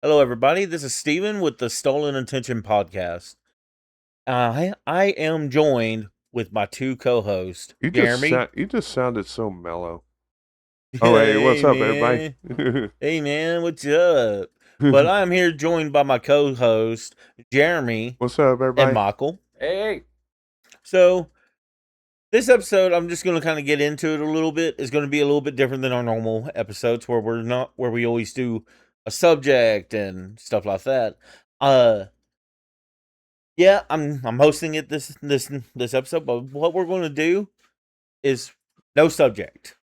Hello, everybody. This is Steven with the Stolen Attention Podcast. I am joined with my two co-hosts, Jeremy. You just sounded so mellow. Oh hey, what's Hey, up, everybody? man. Hey, man. What's up? But I'm here joined by my co-host, Jeremy What's up, and everybody? Michael. Hey, So this episode, I'm just going to kind of get into it a little bit. It's going to be a little bit different than our normal episodes, where we always do a subject and stuff like that. Uh, Yeah, I'm hosting it this episode, but what we're going to do is no subject.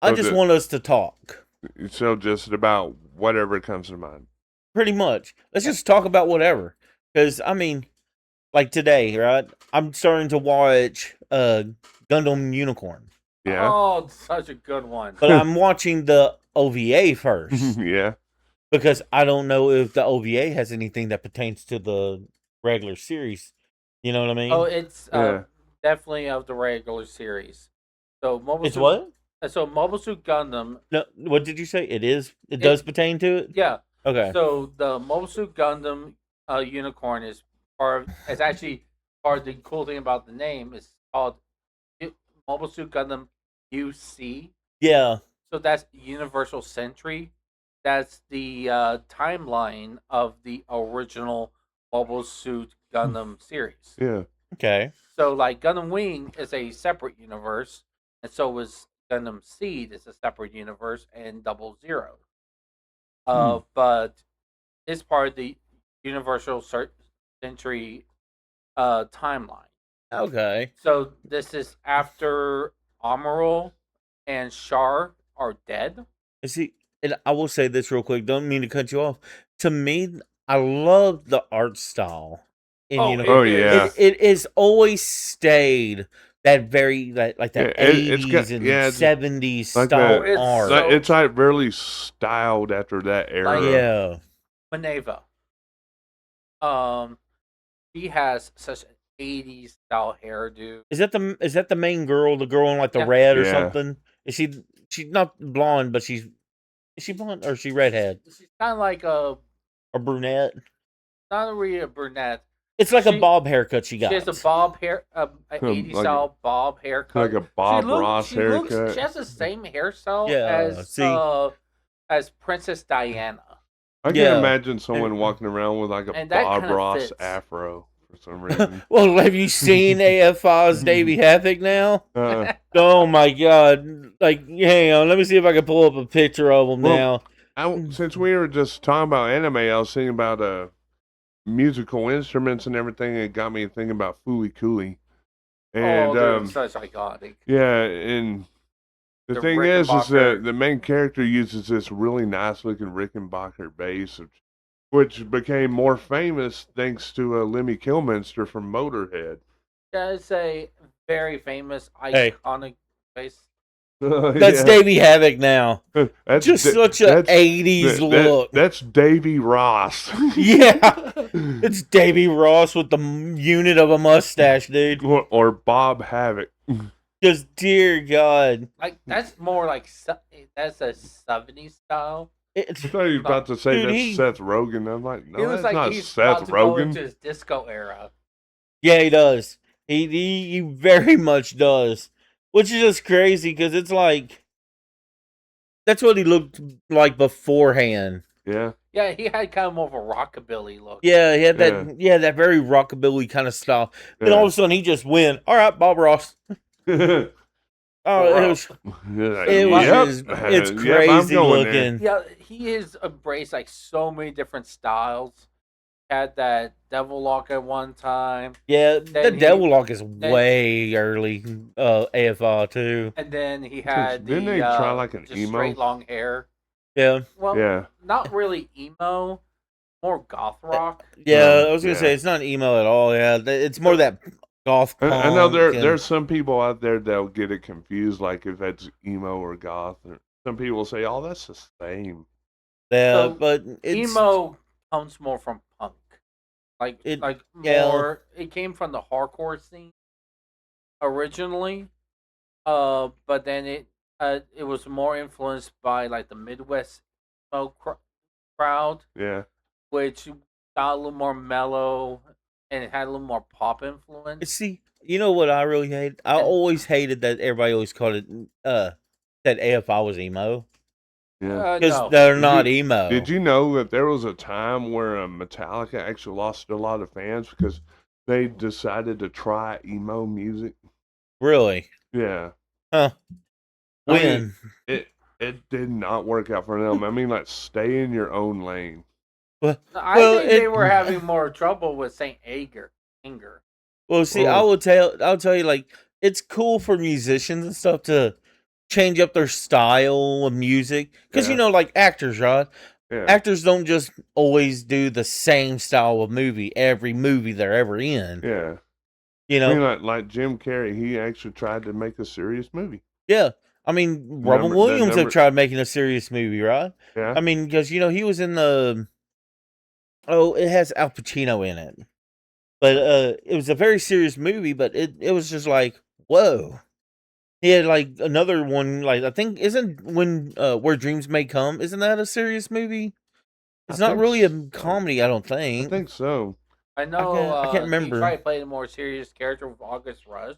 I So, just want us to talk, just about whatever comes to mind. pretty much. Let's just talk about whatever. Because like today, right? I'm starting to watch Gundam Unicorn, Yeah, oh, such a good one. but I'm watching the OVA first yeah. because I don't know if the OVA has anything that pertains to the regular series. You know what I mean? Oh, it's Yeah. definitely of the regular series. So Mobile It's Suit, what? So Mobile Suit Gundam, No, what did you say? It is. It does pertain to it. yeah. Okay. So the Mobile Suit Gundam Unicorn is it's actually part of the cool thing about the name is called Mobile Suit Gundam UC. Yeah. So that's Universal Century. That's the timeline of the original Mobile Suit Gundam series. Yeah. Okay. So, like, Gundam Wing is a separate universe, and so was Gundam Seed is a separate universe, and Double Zero. But it's part of the Universal Century timeline. Okay. So this is after Amaral and Char are dead. See, and I will say this real quick. Don't mean to cut you off. To me, I love the art style in Oh, Unicorn. Oh yeah. It is always stayed that very like Yeah, that it's got 80s and it's 70s like style that. It's art. so- It's like really styled after that era. Yeah. Maneva. She has such an 80s style hairdo. Is that the main girl? The girl in like the Yeah. red or Yeah. something? Is she's not blonde, but is she blonde or is she redhead She's kind of like or brunette? not really a brunette. It's like a She- bob haircut she got. She has a bob hair, an 80s Like- style bob haircut. Like a Bob Ross she haircut. She has the same hairstyle Yeah, see? as Princess Diana. I can Yeah. imagine someone And- walking around with like a and that Bob kinda Ross fits. afro for some reason. Well, have you seen AFI's Davey Havoc now? Oh my god! Like, hang on, let me see if I can pull up a picture of him Well, now. Since we were just talking about anime, I was thinking about musical instruments and everything. It got me thinking about Foolie Cooley. And they're such iconic. yeah, and the thing is Rickenbacker. that the main character uses this really nice looking Rickenbacker bass, which became more famous thanks to Lemmy Kilminster from Motorhead. Yeah, it's a very famous, Hey. iconic bass. That's Yeah. Davey Havoc now. That's Just such a that's- 80s look. That's Davy Ross. Yeah, it's Davey Ross with the unit of a mustache, dude. or Bob Havoc. Just dear God, Like that's more like that's a 70s style. it's I thought you were about to say Dude, that's he- Seth Rogen. I'm like, no, It was that's like not he's Seth about to go Rogen. into his disco era. yeah, he does. He very much does, which is just crazy because it's like that's what he looked like beforehand. Yeah. Yeah, he had kind of more of a rockabilly look. Yeah, he had that very rockabilly kind of style. Then all of a sudden he just went, all right, Bob Ross. Yeah. Oh, it was it's I'm crazy going there. looking. Yeah, he has embraced like so many different styles. Had that devil lock at one time, Yeah, the Then he- Devil Lock is way early AFR too. and then he had the Didn't they try like an just emo? straight long hair. Yeah. Well, Yeah. not really emo, more goth rock. Yeah, I was gonna Yeah. say it's not emo at all. Yeah, it's more that goth. I know punk and- there's some people out there that'll get it confused, like if that's emo or goth. Some people say, "Oh, that's the same." yeah, So, but it's Emo comes more from punk, It- like yeah. more. It came from the hardcore scene originally, but then it was more influenced by like the Midwest emo crowd, Yeah. which got a little more mellow and it had a little more pop influence. See, you know what I really hate? I And- always hated that everybody always called it that AFI was emo Yeah. because No. they're Did not you- emo. Did you know that there was a time where Metallica actually lost a lot of fans because they decided to try emo music? Really? Yeah. Huh? I mean, When? it did not work out for them. I mean, like, stay in your own lane. Well, I well, think they it- were having more trouble with Saint Anger. Well, see, Oh. I'll tell you, like, it's cool for musicians and stuff to change up their style of music because Yeah. you know, like actors, right? Yeah. Actors don't just always do the same style of movie every movie they're ever in. Yeah. You I know, mean, like Jim Carrey, he actually tried to make a serious movie. yeah. I mean, Robin Number- Williams number- have tried making a serious movie, right? Yeah. I mean, because you know he was in the it has Al Pacino in it, but it was a very serious movie. But it was just like whoa. He had like another one, like I think isn't when Where Dreams May Come. Isn't that a serious movie? It's I not think really a so. comedy, I don't I think. think so. I know. I can't remember. He tried to play a more serious character with August Rush.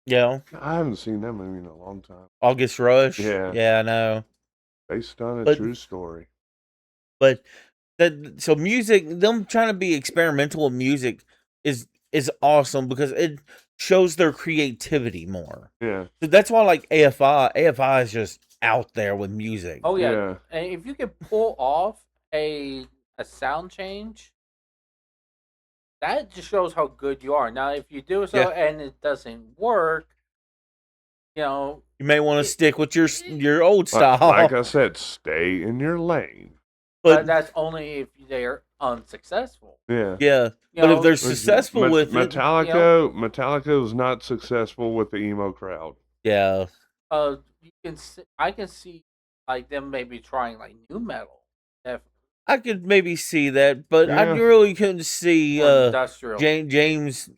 Yeah, I haven't seen that movie in a long time. August Rush. Yeah. Yeah, I know. Based on a But- true story. But that so music, them trying to be experimental with music is awesome because it shows their creativity more. Yeah. So that's why I like AFI is just out there with music. Oh yeah. Yeah. And if you could pull off a sound change, that just shows how good you are. Now, if you do so Yeah. and it doesn't work, you know, You may want to stick with your old style. Like I said, stay in your lane. but but that's only if they're unsuccessful. Yeah. yeah, You but know, if they're successful with it, Metallica was not successful with the emo crowd. yeah. I can see like them maybe trying like new metal, if I could maybe see that, but I Yeah. really couldn't see or industrial. James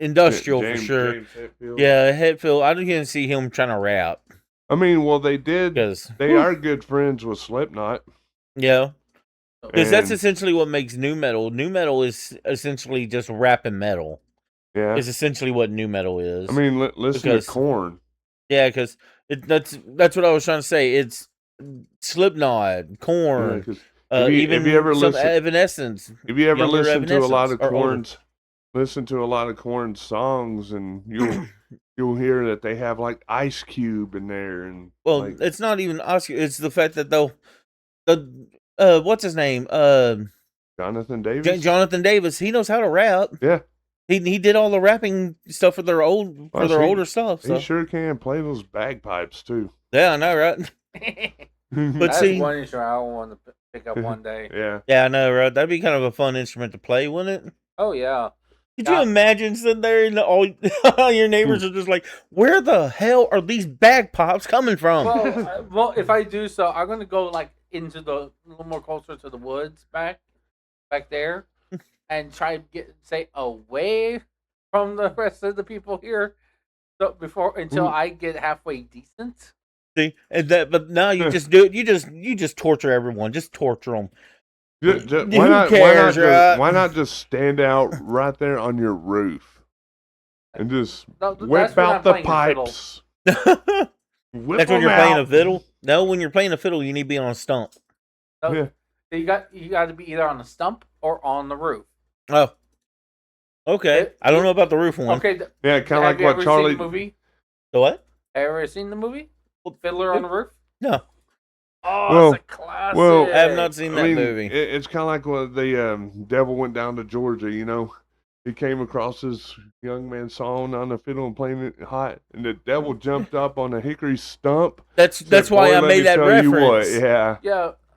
Industrial James- for sure. James Hetfield. Yeah, Hetfield. I didn't see him trying to rap I mean, well, they did. because They are good friends with Slipknot. yeah, because that's And- essentially what makes new metal. New metal is essentially just rapping metal. Yeah. Is essentially what new metal is. I mean, listen because- to Korn. yeah, because that's what I was trying to say. It's Slipknot, Yeah, Korn, 'cause Have you- even have you ever some listened- Evanescence. if you ever Younger listen to a lot of Evanescence, or older. Korn's, listen to a lot of Korn's songs, and you'll hear that they have like Ice Cube in there, and Well, like, it's not even Oscar. It's the fact that what's his name? Jonathan Davis. Jonathan Davis. He knows how to rap. Yeah, He did all the rapping stuff for their Well, older stuff. he So sure can play those bagpipes too. yeah, I know, right? But That's see, one instrument I want to pick up one day. Yeah, yeah, I know, right? That'd be kind of a fun instrument to play, wouldn't it? Oh yeah. Could Yeah. you imagine sitting there and all your neighbors are just like, "Where the hell are these bagpipes coming from?" Well, if I do so, I'm gonna go like into the a little more closer to the woods back there, and try to stay away from the rest of the people here. So until I get halfway decent. See, but now you just do it. You just torture everyone. Just torture them. Why Who not? cares, right? Why not just stand out right there on your roof and just No, whip that's when I'm out the playing the fiddle. pipes? That's Whip when 'em you're playing a out. fiddle. No, when you're playing a fiddle, you need to be on a stump. No, Yeah. you got to be either on the stump or on the roof. Oh, okay. I don't know about the roof one. Okay, Yeah, kind of have like you what ever Charlie. seen the movie? The what? Ever seen the movie? Fiddler on the Roof? No, Oh, Well- it's a classic. well, I have not seen that I mean, movie. it's kind of like when the devil went down to Georgia. You know, he came across this young man sawing on the fiddle and playing it hot, and the devil jumped up on a hickory stump. That's said, why "Boy, I let made me that tell you what," reference. Yeah,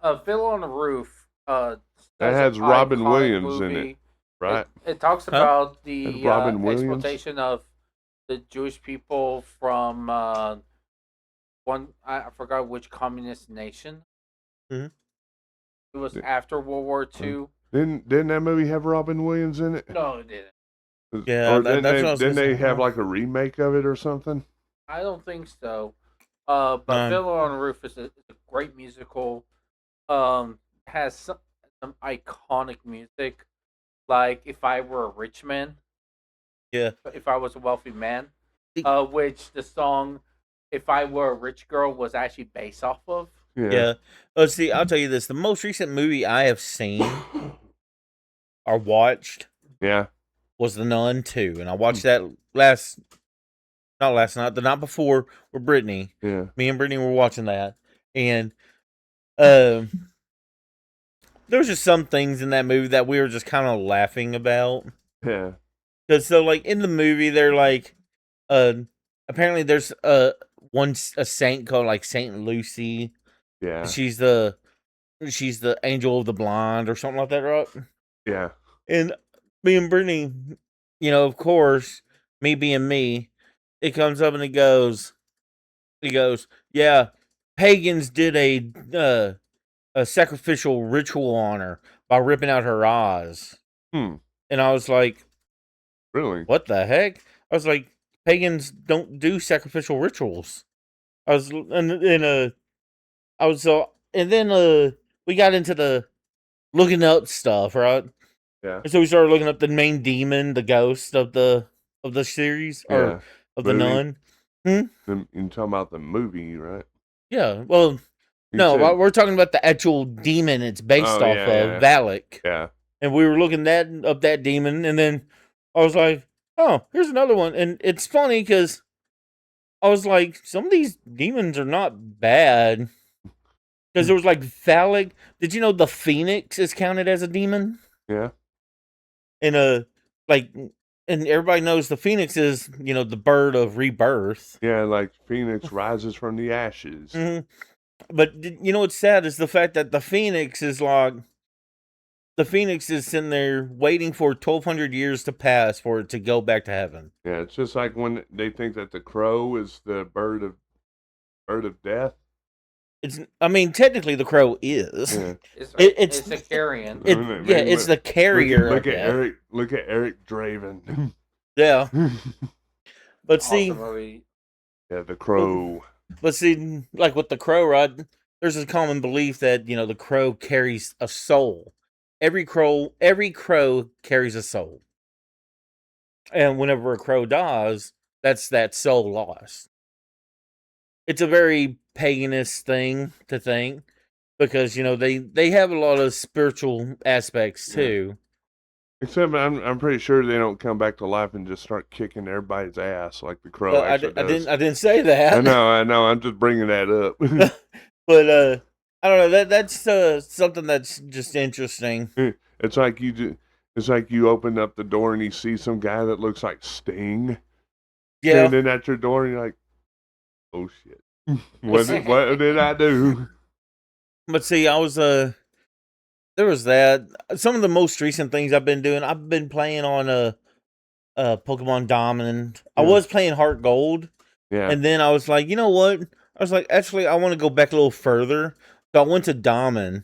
Yeah, Fiddler on the Roof. That that's has an Robin iconic Williams in it, movie. right? It talks Huh? about And the Robin Williams? exploitation of the Jewish people from I forgot which communist nation. Mhm. It was after World War II. Didn't that movie have Robin Williams in it? No, it didn't. Yeah, or that's what I was didn't gonna they say. have like a remake of it or something? I don't think so. But No. Fiddler on the Roof is a great musical. has some iconic music, like "If I Were a Rich Man," Yeah. if I was a wealthy man, It- which the song "If I Were a Rich Girl" was actually based off of. Yeah. Oh, see, I'll tell you this: the most recent movie I have seen or watched Yeah. was The Nun 2, and I watched that not last night, the night before with Brittany. Yeah. Me and Brittany were watching that, and there was just some things in that movie that we were just kind of laughing about. Yeah. Because so, like in the movie, they're like, apparently there's a saint called like Saint Lucy. Yeah. She's the angel of the blind or something like that, right? Yeah. And me and Brittany, of course, me being me, it comes up and he goes, yeah, pagans did a sacrificial ritual on her by ripping out her eyes. Hmm. And I was like, Really? what the heck? I was like, pagans don't do sacrificial rituals. I was and then we got into the looking up stuff, right? Yeah. And so we started looking up the main demon, the ghost of the series Yeah. or of the Movie? nun. You're talking about the movie, right? Yeah, well, You no, said- we're talking about the actual demon it's based Oh, off yeah, of, yeah. Valak. Yeah. And we were looking up that demon, and then I was like, oh, here's another one. And it's funny because I was like, some of these demons are not bad. Because there was like Valak. Did you know the Phoenix is counted as a demon? Yeah. And and everybody knows the Phoenix is, the bird of rebirth. Yeah, like Phoenix rises from the ashes. hmm But what's sad is the fact that the Phoenix is sitting there waiting for 1,200 years to pass for it to go back to heaven. Yeah, it's just like when they think that the crow is the bird of death. Technically the crow is. Yeah. It's a carrion. It's the carrier. Look of at death. Eric. Look at Eric Draven. Yeah, but see, Awesome movie. Yeah, the crow. like with the crow, right? There's a common belief that the crow carries a soul. Every crow carries a soul, and whenever a crow dies, that's that soul lost. It's a very paganist thing to think because they have a lot of spiritual aspects too. Except I'm pretty sure they don't come back to life and just start kicking everybody's ass like the crow Well, actually does. I didn't say that. I know. I'm just bringing that up. But I don't know. That's something that's just interesting. It's like it's like you open up the door and you see some guy that looks like Sting Yeah. standing at your door, and you're like, "Oh shit, what did I do?" But see, I was there was that. Some of the most recent things I've been doing. I've been playing on Pokemon Diamond. I Yeah. was playing Heart Gold, Yeah, and then I was like, you know what? I was like, actually, I want to go back a little further. So I went to Diamond,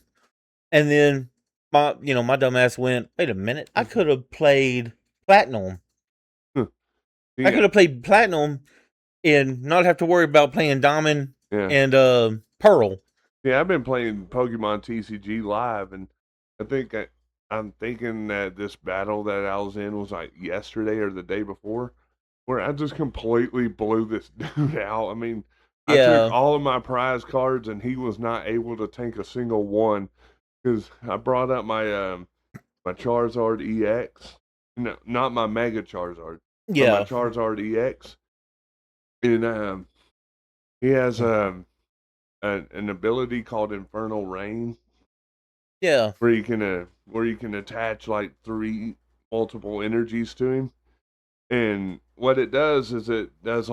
and then my dumb ass went, wait a minute, I could have played Platinum. I could have played Platinum and not have to worry about playing Diamond yeah. and Pearl. Yeah, I've been playing Pokemon TCG Live, and I think I'm thinking that this battle that I was in was like yesterday or the day before, where I just completely blew this dude out. I mean, I Yeah. took all of my prize cards, and he was not able to take a single one because I brought up my my Charizard EX, no, not my Mega Charizard, but my Yeah. Charizard EX, and he has an ability called Infernal Rain, Yeah. where you can attach like 3 multiple energies to him, and what it does is it does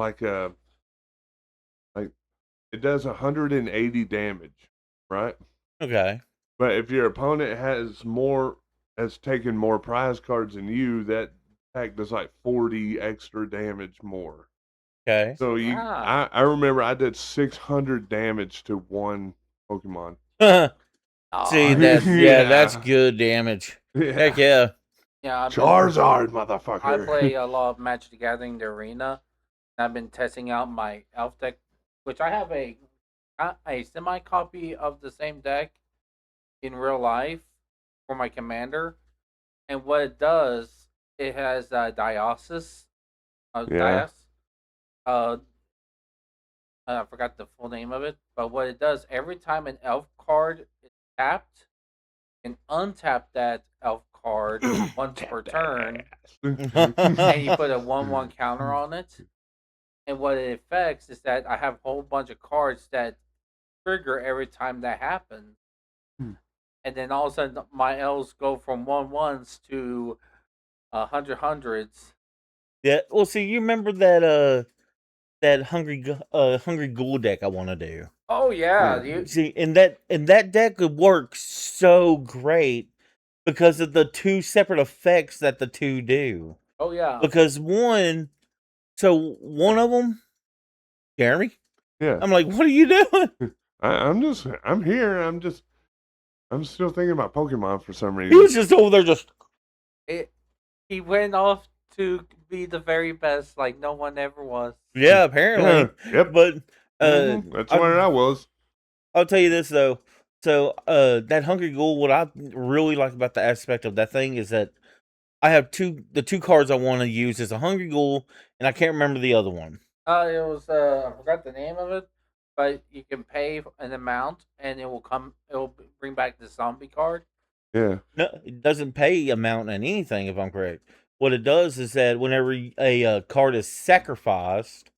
it does 180 damage, right? Okay. But if your opponent has taken more prize cards than you, that attack does like 40 extra damage more. Okay. So I remember I did 600 damage to one Pokemon. See, that's that's good damage. Heck yeah. Yeah, Charizard, I motherfucker. play a lot of Magic the Gathering, the Arena. And I've been testing out my elf deck, which I have a semi copy of the same deck, in real life for my commander, and what it does, it has dias. Yeah. Uh, I forgot the full name of it, but what it does, every time an elf card is tapped, you can untap that elf card once per turn, and you put a 1/1 counter on it. And what it affects is that I have a whole bunch of cards that trigger every time that happens. Hmm. And then all of a sudden, my elves go from 1/1s to 100/100s. Yeah. Well, see, you remember that hungry ghoul deck I want to do. Oh yeah, Yeah. See, and that deck would work so great because of the two separate effects that the two do. oh yeah. Because one of them, Jeremy, Yeah. I'm like, what are you doing? I'm here. I'm still thinking about Pokemon for some He was reason. just over there, just He went off to be the very best, like no one ever was. yeah, apparently. Yep. But That's where I was. I'll tell you this though. So that Hungry Ghoul, what I really like about the aspect of that thing is that I have the two cards I want to use is a Hungry Ghoul, and I can't remember the other one. It was I forgot the name of it, but you can pay an amount and it will come. It will bring back the zombie card. Yeah. No, it doesn't pay amount in anything, if I'm correct. What it does is that whenever a card is sacrificed,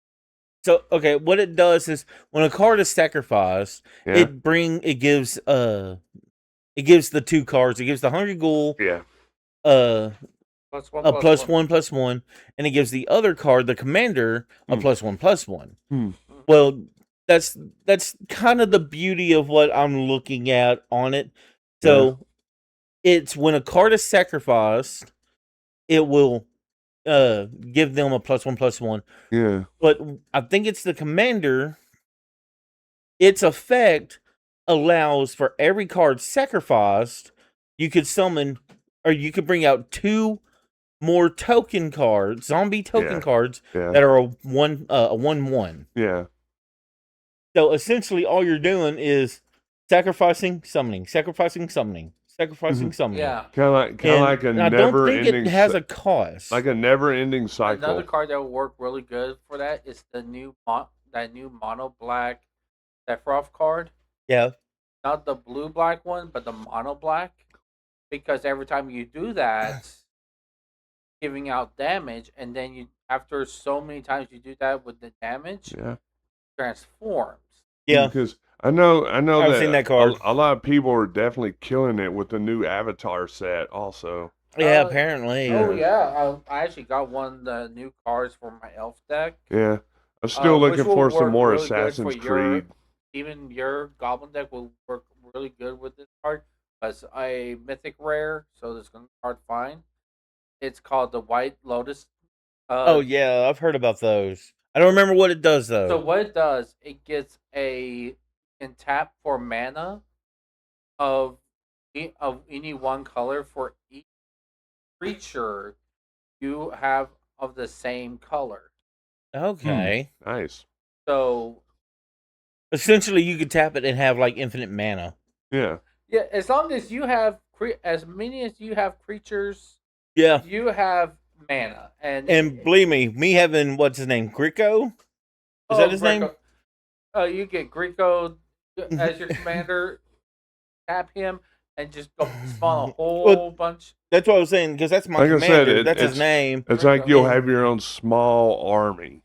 so okay, what it does is when a card is sacrificed, Yeah. it gives the two cards. It gives the Hungry Ghoul Yeah. Plus one, a +1/+1, and it gives the other card, the commander, a +1/+1. Hmm. Well, that's kind of the beauty of what I'm looking at on it. So it's when a card is sacrificed, it will give them a +1/+1. Yeah. But I think it's the commander. Its effect allows for every card sacrificed, you could summon, or you could bring out 2 more token cards, zombie token cards Yeah. that are a 1/1. Yeah. So essentially, all you're doing is sacrificing, summoning, sacrificing, summoning, sacrificing, summoning. Yeah. Kind of like a And I don't think never-ending. it has a cost. like a never-ending cycle. Another card that will work really good for that is the new mono black Sephiroth card. Yeah. Not the blue black one, but the mono black. Because every time you do that, giving out damage, and then you after so many times you do that with the damage, Yeah. transforms. Yeah. Because I know I've that, seen that card. A lot of people are definitely killing it with the new Avatar set. Also. Yeah, apparently. Oh yeah, I actually got one of the new cards for my elf deck. Yeah. I'm still Which looking will for some work more really good Assassin's for your- Creed. Even your goblin deck will work really good with this card. It's a mythic rare, so this card fine. It's called the White Lotus. Oh yeah, I've heard about those. I don't remember what it does though. So what it does, it gets a can tap for mana of any one color for each creature you have of the same color. Okay. Nice. So Essentially, you could tap it and have like infinite mana. Yeah. yeah, as long as you have as many as you have creatures, Yeah. you have mana. And believe me having what's his name, Grico? Is that his name? You get Grico as your commander. Tap him and just go spawn a whole bunch. That's what I was saying because that's my Like I said, commander. That's his it's- name. It's like you'll have your own small army.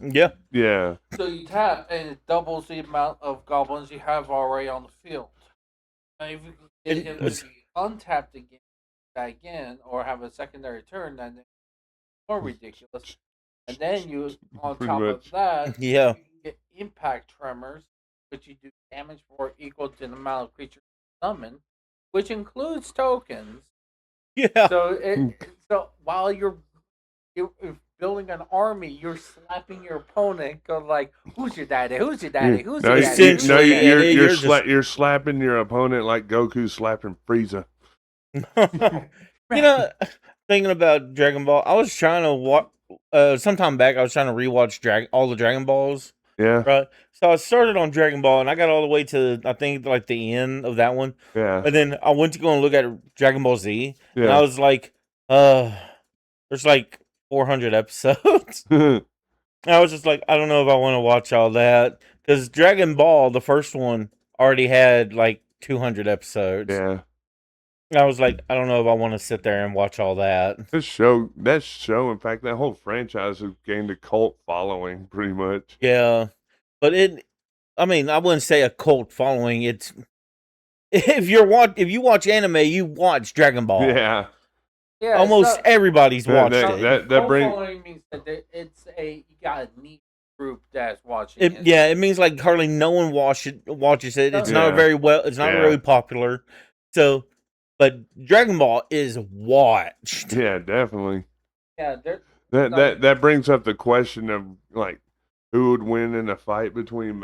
Yeah. Yeah. So you tap and it doubles the amount of goblins you have already on the field. And if you can get him to be untapped again, or have a secondary turn, then it's more ridiculous. And then you, on Pretty top much. of that, Yeah. you can get impact tremors, which you do damage for equal to the amount of creatures you summon, which includes tokens. Yeah. So while you're building an army, you're slapping your opponent, go like, "Who's your daddy? Who's your daddy? Who's No, your daddy?" you, Who's no, your daddy?" you're slapping your opponent like Goku slapping Frieza. You know, thinking about Dragon Ball, I was trying to watch. Sometime back, I was trying to rewatch all the Dragon Balls. Yeah. right? So I started on Dragon Ball, and I got all the way to I think like the end of that one, Yeah. and then I went to go and look at Dragon Ball Z, and I Yeah. was like, there's like 400 episodes. I was just like, I don't know if I want to watch all that because Dragon Ball, the first one, already had like 200 episodes. yeah. I was like, I don't know if I want to sit there and watch all that. That show, in fact, that whole franchise has gained a cult following, pretty much. Yeah, but I mean, I wouldn't say a cult following. It's if you watch anime, you watch Dragon Ball. Yeah. Yeah, Almost so, everybody's watched that- it. that bring- following means that it's you got a niche group that's watching it. Yeah, it means like hardly no one watches it. It's not Yeah. very well. It's not Yeah. really popular. So, but Dragon Ball is watched. Yeah, definitely. Yeah, That brings up the question of like who would win in a fight between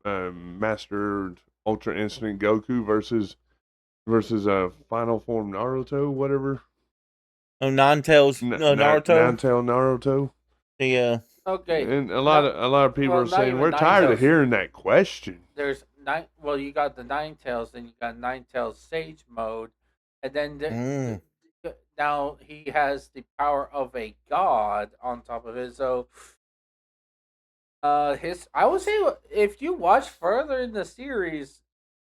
Master Ultra Instinct Goku versus Final Form Naruto, whatever. Oh, Ninetales Naruto. Nine-tail Naruto. Yeah. okay. And a lot of people well, are not saying even we're tired of Nine-Tails. hearing that question. There's nine. Well, you got the Ninetales, then you got Ninetales Sage mode, and then now he has the power of a god on top of it. So, I would say if you watch further in the series,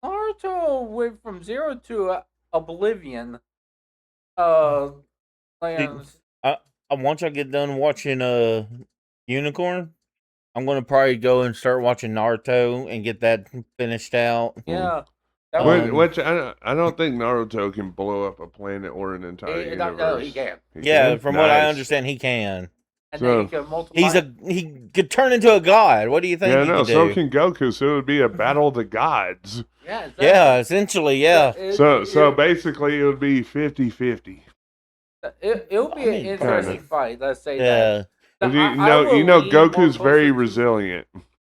Naruto went from 0 to oblivion. Lands. Once I get done watching Unicorn, I'm gonna probably go and start watching Naruto and get that finished out. Yeah. That was, Which I don't think Naruto can blow up a planet or an entire universe. no, he can. Yeah, can? from what I Nice. understand, he can. And So, then he can multiply. He could turn into a god. What do you think Yeah, he no, could so do? can Goku. So it would be a battle of the gods. Yeah, exactly. Yeah, essentially, yeah. So basically, it would be 50-50. It'll be I an mean, interesting kinda. fight. Let's say Yeah. that. You know, Goku's very resilient.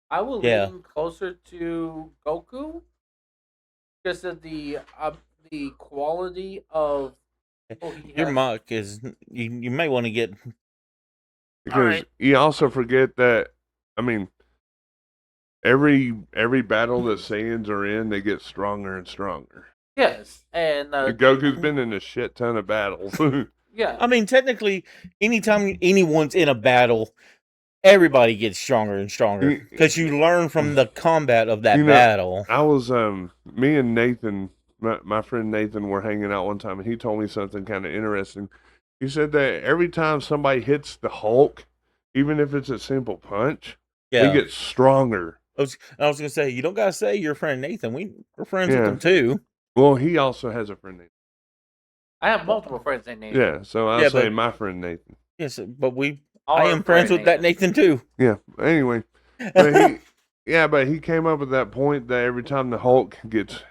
I will Yeah. lean closer to Goku because of the quality of. Your mic is you may want to get Because Alright. you also forget that, I mean, every battle that Saiyans are in, they get stronger and stronger. Yes, and And Goku's been in a shit ton of battles. yeah, I mean, technically, anytime anyone's in a battle, everybody gets stronger and stronger because you learn from the combat of that You know, battle. I was, me and Nathan, my friend Nathan, were hanging out one time, and he told me something kind of interesting. He said that every time somebody hits the Hulk, even if it's a simple punch, Yeah, they get stronger. I was gonna say you don't gotta say your friend Nathan. We're friends Yeah. with him too. Well, he also has a friend named. I have multiple friends named Nathan. Yeah, so I'll Yeah, say but- my friend Nathan. Yes, but All I our am friends with that Nathan too. Yeah. Anyway, but he came up with that point that every time the Hulk gets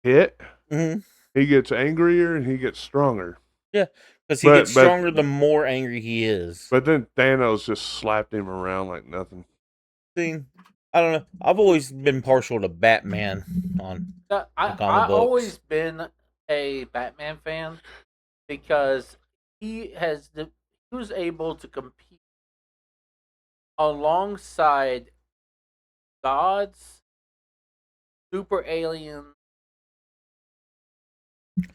hit, Mhm. he gets angrier and he gets stronger. Because he But- gets but- stronger the more angry he is. But then Thanos just slapped him around like nothing. See, I don't know. I've always been partial to Batman on. I've comic books. always been a Batman fan because he was able to compete alongside gods, super aliens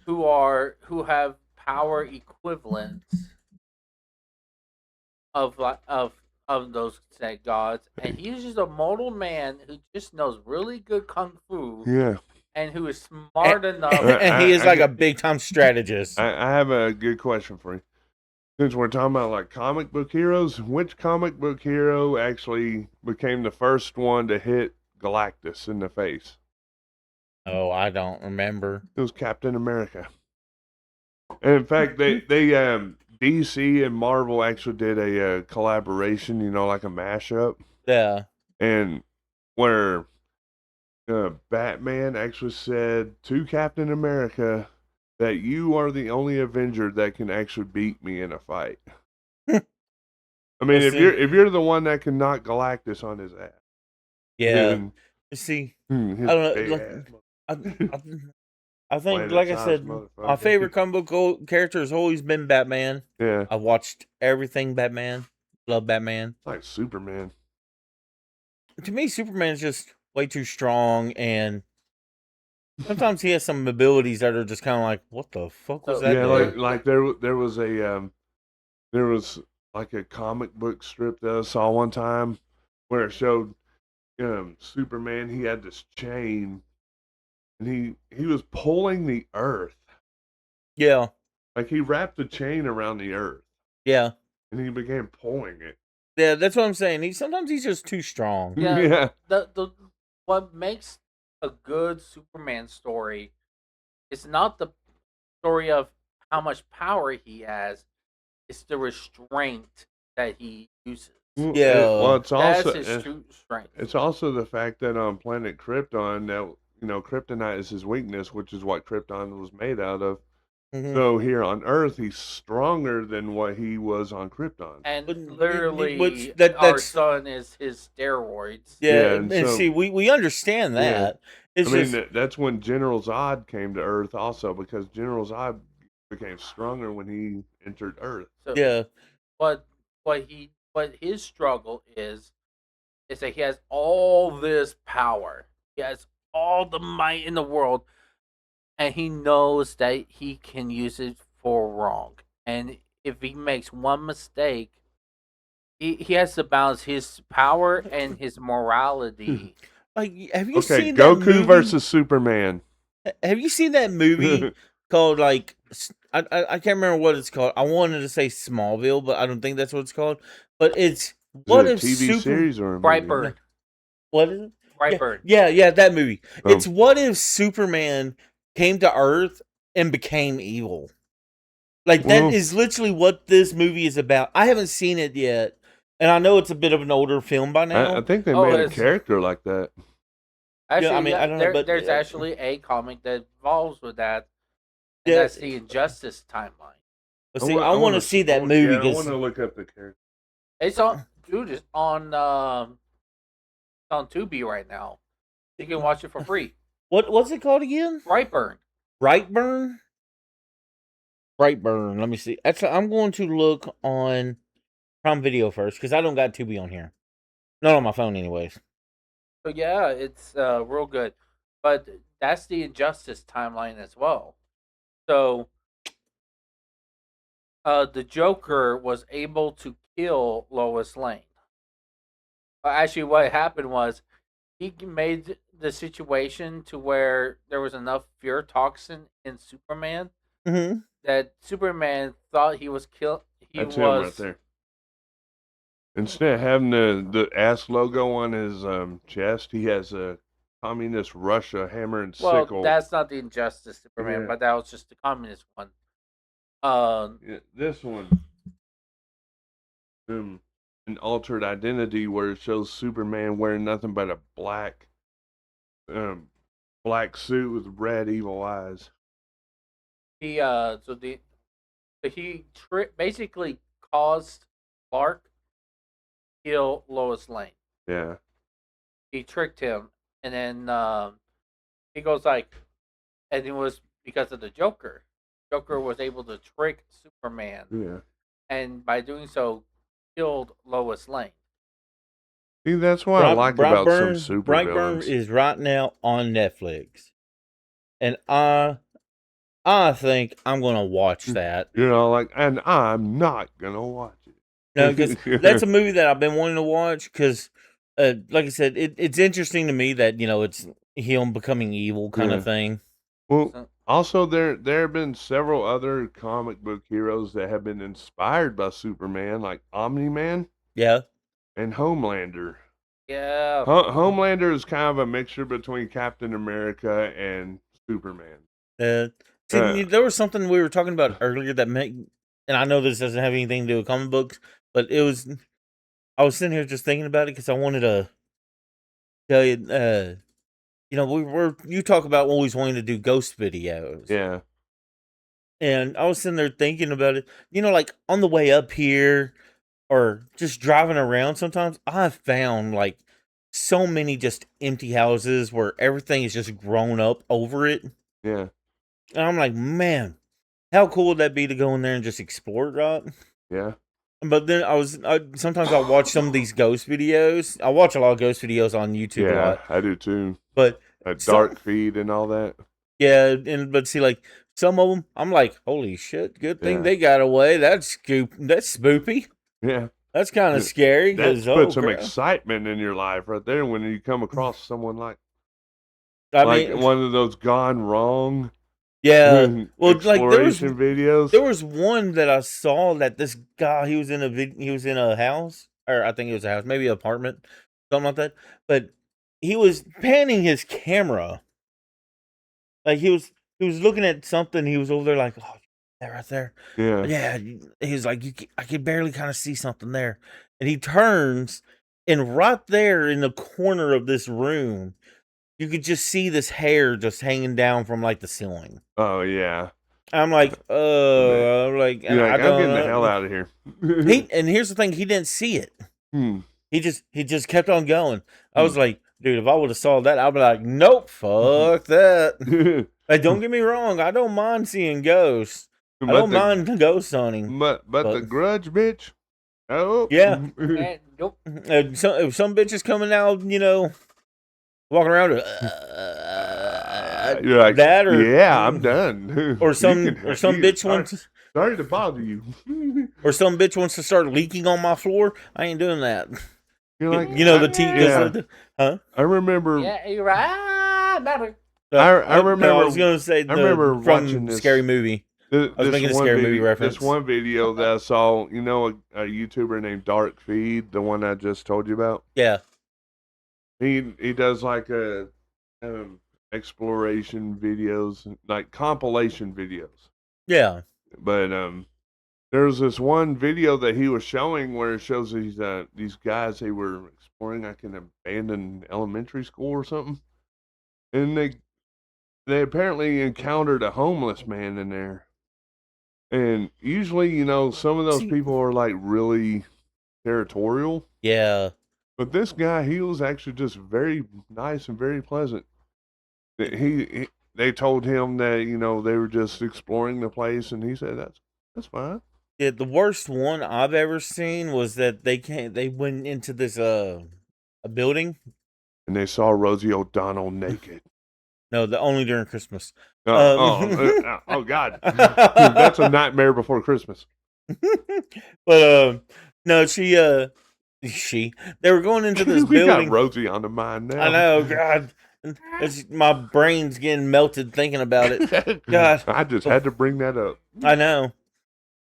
who have power equivalents of those said gods, and he's just a mortal man who just knows really good kung fu Yeah. and who is smart enough. And he is I like get- a big time strategist. I have a good question for you. Since we're talking about like comic book heroes, which comic book hero actually became the first one to hit Galactus in the face? Oh, I don't remember. It was Captain America. And in fact, they DC and Marvel actually did a collaboration, like a mashup, Yeah. and where Batman actually said to Captain America that you are the only Avenger that can actually beat me in a fight. I mean, Let's if you're the one that can knock Galactus on his ass, Yeah. then, See, his I don't know, big like, ass I think, Planet like I size said, motherfucker. my favorite comic book character has always been Batman. Yeah, I've watched everything Batman. Love Batman. like Superman. to me, Superman's just way too strong, and sometimes he has some abilities that are just kind of like, what the fuck was So- that? Yeah, do? like there was a there was like a comic book strip that I saw one time where it showed Superman. He had this chain, and he was pulling the Earth. Yeah, Like he wrapped the chain around the Earth, yeah, and he began pulling it. yeah. That's what I'm saying. Sometimes he's just too strong. Yeah. Yeah. The what makes a good Superman story is not the story of how much power he has; it's the restraint that he uses. Yeah. Well, it's That's also his true strength. it's also the fact that on planet Krypton, that kryptonite is his weakness, which is what Krypton was made out of. Mhm. So here on Earth, he's stronger than what he was on Krypton. And But literally, our that's- son is his steroids. Yeah, and and so- see, we understand Yeah. that. It's I mean, just that's when General Zod came to Earth, also because General Zod became stronger when he entered Earth. So yeah, what his struggle is that he has all this power. He has all the might in the world, and he knows that he can use it for wrong. And if he makes one mistake, he has to balance his power and his morality. like have you Okay, seen that Goku movie? versus Superman. Have you seen that movie called like I can't remember what it's called. I wanted to say Smallville, but I don't think that's what it's called. But it's what Is if it a TV series or a movie? Brightburn. What is it? Brightburn. Yeah, that movie. Oh. It's what if Superman came to Earth and became evil? Like that Well- is literally what this movie is about. I haven't seen it yet, and I know it's a bit of an older film by now. I think they Oh, made a it's- character like that. Actually, I mean, I don't know, but- there's actually a comic that involves with that. And Yeah. that's the Injustice timeline. But see, I want to see that movie Yeah, I want because to look up the character. It's on, dude. It's on Tubi right now. You can watch it for free. what's it called again? Brightburn. Brightburn. Brightburn. Let me see. Actually, I'm going to look on Prime Video first because I don't got Tubi on here. Not on my phone, anyways. So yeah, it's real good. But that's the Injustice timeline as well. So the Joker was able to kill Lois Lane. Actually, what happened was he made the situation to where there was enough fear toxin in Superman Mm-hmm. that Superman thought he was killed. That's him right there. Instead of having the ass logo on his chest, he has a communist Russia hammer and Well, sickle. that's not the Injustice Superman, Yeah. but that was just the communist one. Yeah, this one, an altered identity where it shows Superman wearing nothing but a black suit with red evil eyes. He basically caused Clark to kill Lois Lane. Yeah. He tricked him, and then he goes like, and it was because of the Joker. Joker was able to trick Superman, Yeah. and by doing so, killed Lois Lane. See, that's what I like about some super Brightburn villains. is right now on Netflix, and I think I'm gonna watch that. And I'm not gonna watch it. No, because that's a movie that I've been wanting to watch. Because, like I said, it's interesting to me that it's him becoming evil kind Yeah. of thing. Well, also there have been several other comic book heroes that have been inspired by Superman, like Omni-Man Yeah, and Homelander. Yeah, Homelander is kind of a mixture between Captain America and Superman. see, there was something we were talking about earlier that and I know this doesn't have anything to do with comic books, but I was sitting here just thinking about it because I wanted to tell you. You talk about always wanting to do ghost videos. Yeah. And I was sitting there thinking about it. Like on the way up here or just driving around sometimes, I've found like so many just empty houses where everything is just grown up over it. Yeah. And I'm like, man, how cool would that be to go in there and just explore it, right? Yeah. But then sometimes I'll watch some of these ghost videos. I watch a lot of ghost videos on YouTube a Yeah, lot. I do too. But A some- dark feed and all that. yeah, but see, like some of them, I'm like, holy shit! Good thing Yeah. they got away. That's spoopy. Yeah. That's kind of scary. That 'cause, puts some crap. excitement in your life right there when you come across someone like I like mean, one of those gone wrong yeah. Well, like exploration videos. there was one that I saw that this guy he was in a house, or I think it was a house, maybe an apartment, something like that. But he was panning his camera, like he was looking at something. He was over there like, oh, that right there. Yeah. Yeah, he was like, I could barely kind of see something there, and he turns, and right there in the corner of this room, you could just see this hair just hanging down from like the ceiling. Oh yeah. I'm like, You're like, I I'm don't getting the know. hell out of here. And here's the thing, he didn't see it. Hmm. He just kept on going. I was like, dude, if I would have saw that, I'd be like, nope, fuck that. Like, don't get me wrong, I don't mind seeing ghosts. I don't mind ghost hunting. But the grudge, bitch. Oh Yeah. And, nope. If some bitch is coming out, walking around, You're like that, or yeah, I'm done. or some You bitch sorry, wants, sorry to bother you. or some bitch wants to start leaking on my floor. I ain't doing that. You're like, the tea. yeah. I remember. Yeah, you're right. Better. I remember. No, I was gonna say. I remember from watching this Scary Movie. I was making a scary movie reference. This one video that I saw, a YouTuber named Dark Feed, the one I just told you about. Yeah. He does like a exploration videos, like compilation videos. Yeah. But there's this one video that he was showing where it shows these guys, they were exploring like an abandoned elementary school or something, and they apparently encountered a homeless man in there. And usually, some of those people are like really territorial. Yeah. But this guy, he was actually just very nice and very pleasant. They told him that, they were just exploring the place, and he said, that's fine. Yeah, the worst one I've ever seen was that they went into this a building. And they saw Rosie O'Donnell naked. No, only during Christmas. Oh God. That's a nightmare before Christmas. But no, they were going into this we building. got Rosie on the mind now. I know, God. My brain's getting melted thinking about it. God. I just had to bring that up. I know.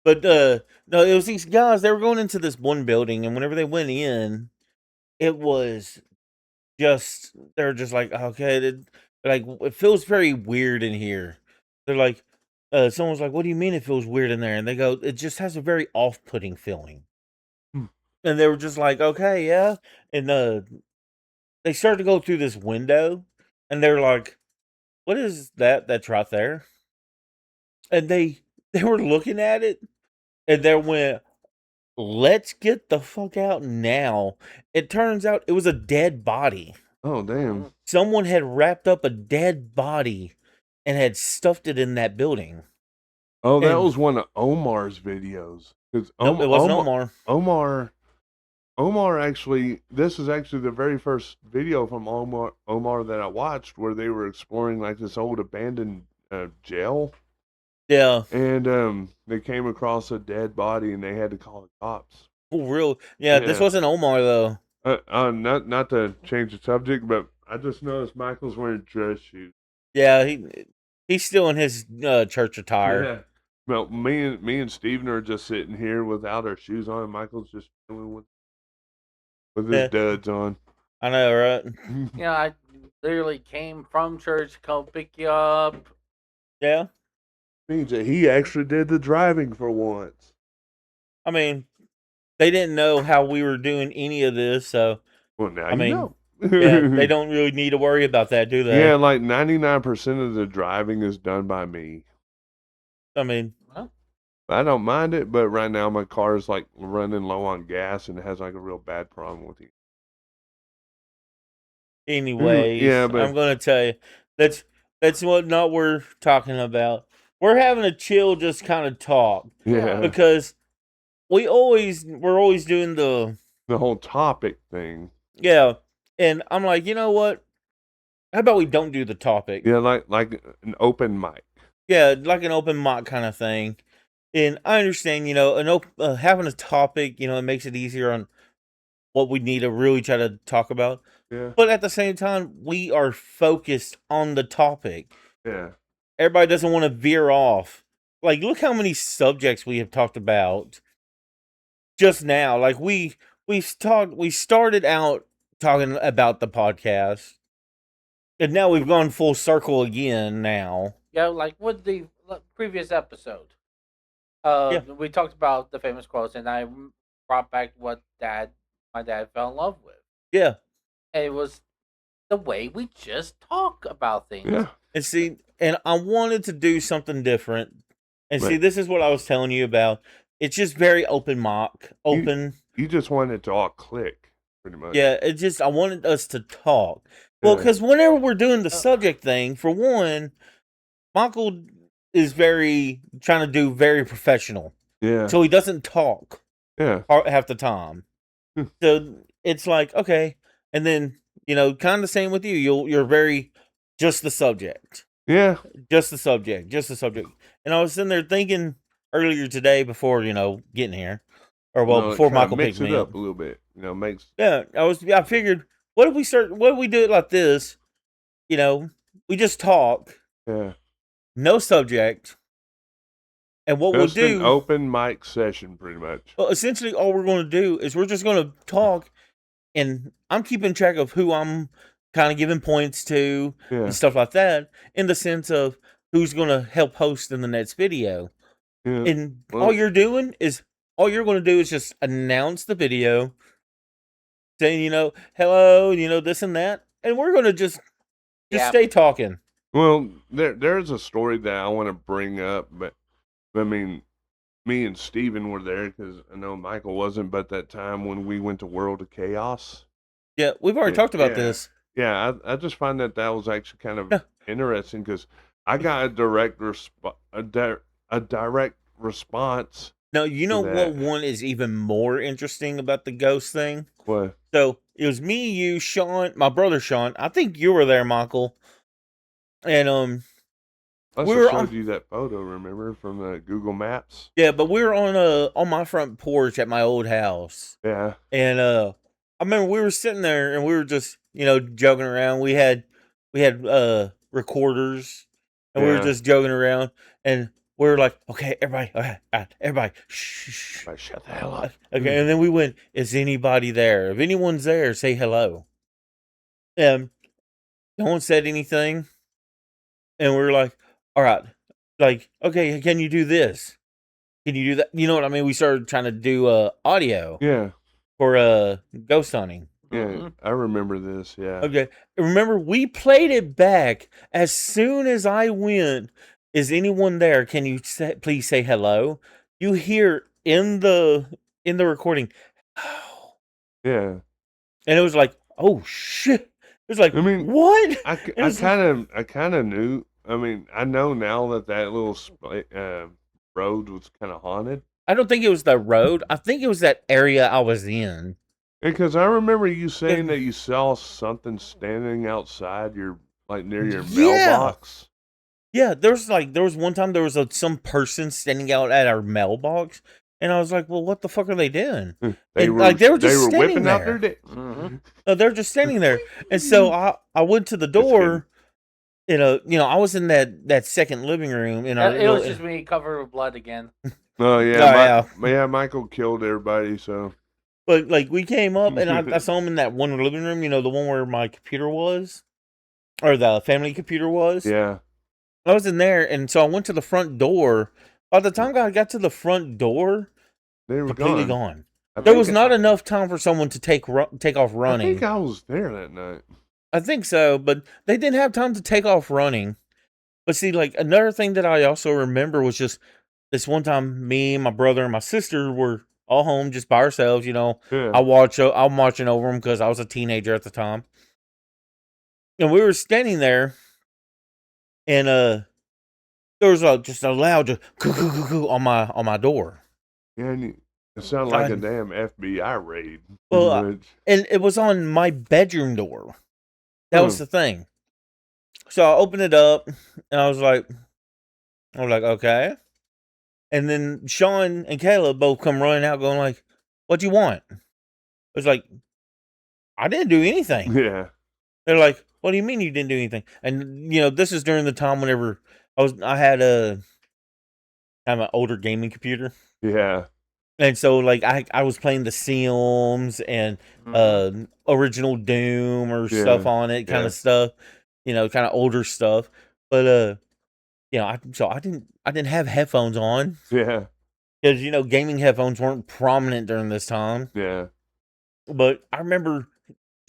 But no, it was these guys, they were going into this one building, and whenever they went in, it was just, they're just like, okay, like, it feels very weird in here. They're like, someone was like, what do you mean it feels weird in there? And they go, it just has a very off-putting feeling. And they were just like, okay, yeah. And they started to go through this window, and they're like, what is that that's right there? And they were looking at it, and they went, let's get the fuck out now. It turns out it was a dead body. Oh, damn. Someone had wrapped up a dead body and had stuffed it in that building. Oh, that was one of Omar's videos. Nope, it wasn't Omar. Omar actually, this is actually the very first video from Omar that I watched where they were exploring like this old abandoned jail. Yeah. And they came across a dead body and they had to call the cops. Oh, real? Yeah, this wasn't Omar though. Not to change the subject, but I just noticed Michael's wearing dress shoes. Yeah, he's still in his church attire. Yeah. Well, me and Steven are just sitting here without our shoes on, and Michael's just chilling with his duds on. I know, right? I literally came from church to come pick you up. Yeah. Means that he actually did the driving for once. I mean, they didn't know how we were doing any of this, so well, now I mean, know. Yeah, they don't really need to worry about that, do they? Yeah, like 99% of the driving is done by me. I mean, I don't mind it, but right now my car is like running low on gas and it has like a real bad problem with it. Anyways, yeah, but I'm gonna tell you that's what not we're talking about. We're having a chill, just kind of talk. Yeah. Because we're always doing the whole topic thing. yeah, and I'm like, you know what? How about we don't do the topic? Yeah, like an open mic. Yeah, like an open mic kind of thing. And I understand, having a topic, it makes it easier on what we need to really try to talk about. Yeah, But at the same time, we are focused on the topic. yeah, Everybody doesn't want to veer off. Like, look how many subjects we have talked about just now. Like we started out talking about the podcast, and now we've gone full circle again now. Yeah, like with the previous episode, Yeah. we talked about the famous quotes, and I brought back what my dad fell in love with. Yeah. And it was the way we just talk about things. yeah. And see, and I wanted to do something different. And see, Right. this is what I was telling you about. It's just very open mic, open. You just want it to all click, pretty much. Yeah, I wanted us to talk. Well, Yeah. because whenever we're doing the subject thing, for one, Michael is trying to do very professional. Yeah. So he doesn't talk Yeah. half the time. Hmm. So it's like, okay. And then, kind of the same with you. You're very just the subject. Yeah. Just the subject. And I was sitting there thinking earlier today before, getting here. Or before kinda Michael mix picked it me up up. a little bit. Makes Yeah, I figured, what if we do it like this? We just talk, yeah. no subject. And what Just we'll an do, open mic session, pretty much. well, essentially all we're going to do is we're just going to talk, and I'm keeping track of who I'm kind of giving points to Yeah. and stuff like that, in the sense of who's going to help host in the next video. Yeah. And Well- all you're going to do is just announce the video, saying, hello, this and that, and we're going to just Yeah. stay talking. Well, there's a story that I want to bring up, but I mean, me and Steven were there because I know Michael wasn't, but that time when we went to World of Chaos. Yeah, we've already talked about Yeah. this. Yeah, I just find that was actually kind of Yeah. interesting because I got a direct response. Now, you know that. what one is even more interesting about the ghost thing? What? So it was me, you, Sean, my brother Sean. I think you were there, Michael. And I We were showed on- you that photo, remember, from the Google Maps? yeah, but we were on my front porch at my old house. Yeah. And I remember we were sitting there and we were just, joking around. We had recorders, and we were Yeah. just joking around, and we were like, okay, everybody, shh. Like, shut the hell up. Okay, and then we went, is anybody there? If anyone's there, say hello. No one said anything. And we were like, all right, like, okay, can you do this? Can you do that? You know what I mean? We started trying to do audio Yeah. for ghost hunting. Yeah. Mhm. I remember this. Yeah. Okay. Remember, we played it back as soon as I went. Is anyone there? Can you please say hello? You hear in the recording, oh, Yeah. and it was like, oh shit! It was like, I mean, what? I It was- kind of knew. I mean, I know now that little road was kind of haunted. I don't think it was the road. I think it was that area I was in. Because I remember you saying that you saw something standing outside your, like, near your Yeah. mailbox. Yeah, there was one time there was some person standing out at our mailbox, and I was like, well, what the fuck are they doing? They And, were like, they were just standing whipping out there. their dicks. Mhm. No, they're just standing there. And so I went to the door. I was in that second living room. In our It was just me covered with blood again. Oh yeah, Oh, yeah. Michael killed everybody. So but like we came up, and I saw him in that one living room. The one where my computer was, or the family computer was. yeah, I was in there, and so I went to the front door. By the time I got to the front door, they were completely gone. gone. There was not enough time for someone to take off I running. think I was there that night. I think so, but they didn't have time to take off running. But see, like, another thing that I also remember was just this one time, me, my brother, and my sister were all home just by ourselves. Yeah, I'm watching over them because I was a teenager at the time, and we were standing there, and there was just a loud coo on my door. yeah. And It sounded like a I- damn FBI raid. Well, pretty much. and it was on my bedroom door. That was Hmm. the thing. So I opened it up, and I was like, okay. And then Sean and Caleb both come running out, going like, "What do you want?" I was like, "I didn't do anything." Yeah. They're like, "What do you mean you didn't do anything?" And this is during the time whenever I had an older gaming computer, Yeah. and so like I was playing The Sims and original Doom or stuff Yeah. on it, kind Yeah. of stuff, kind of older stuff. But I didn't have headphones on Yeah. because gaming headphones weren't prominent during this time. Yeah. But I remember